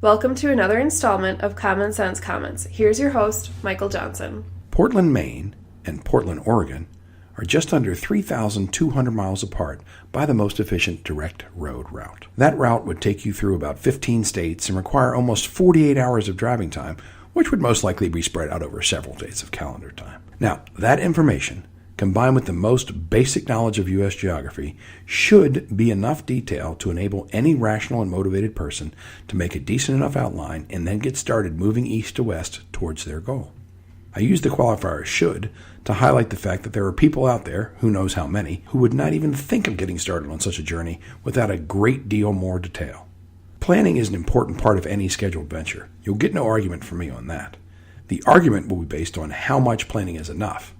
Welcome to another installment of Common Sense Comments. Here's your host, Michael Johnson. Portland, Maine and Portland, Oregon are just under 3,200 miles apart by the most efficient direct road route. That route would take you through about 15 states and require almost 48 hours of driving time, which would most likely be spread out over several days of calendar time. Now, that information, combined with the most basic knowledge of U.S. geography, should be enough detail to enable any rational and motivated person to make a decent enough outline and then get started moving east to west towards their goal. I use the qualifier should to highlight the fact that there are people out there, who knows how many, who would not even think of getting started on such a journey without a great deal more detail. Planning is an important part of any scheduled venture. You'll get no argument from me on that. The argument will be based on how much planning is enough,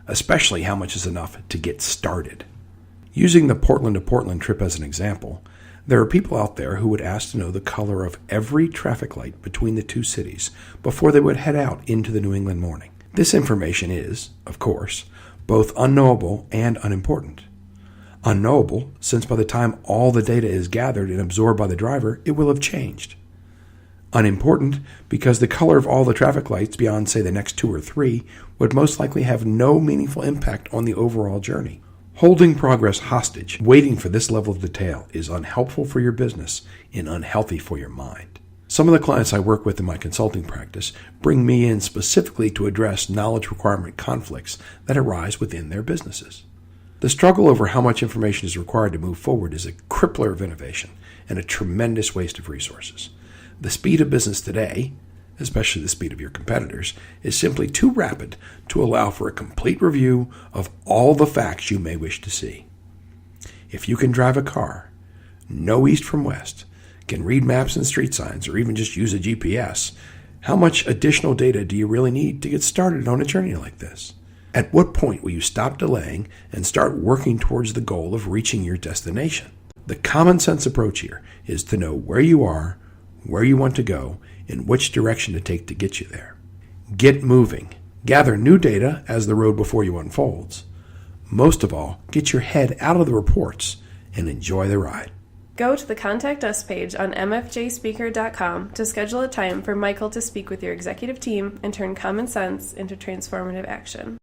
especially how much is enough to get started. Using the Portland to Portland trip as an example, there are people out there who would ask to know the color of every traffic light between the two cities before they would head out into the New England morning. This information is, of course, both unknowable and unimportant. Unknowable, since by the time all the data is gathered and absorbed by the driver, it will have changed. Unimportant, because the color of all the traffic lights beyond, say, the next 2 or 3 would most likely have no meaningful impact on the overall journey. Holding progress hostage, waiting for this level of detail, is unhelpful for your business and unhealthy for your mind. Some of the clients I work with in my consulting practice bring me in specifically to address knowledge requirement conflicts that arise within their businesses. The struggle over how much information is required to move forward is a crippler of innovation and a tremendous waste of resources. The speed of business today, especially the speed of your competitors, is simply too rapid to allow for a complete review of all the facts you may wish to see. If you can drive a car, know east from west, can read maps and street signs, or even just use a GPS, how much additional data do you really need to get started on a journey like this? At what point will you stop delaying and start working towards the goal of reaching your destination? The common sense approach here is to know where you are, where you want to go, and which direction to take to get you there. Get moving. Gather new data as the road before you unfolds. Most of all, get your head out of the reports and enjoy the ride. Go to the Contact Us page on mfjspeaker.com to schedule a time for Michael to speak with your executive team and turn common sense into transformative action.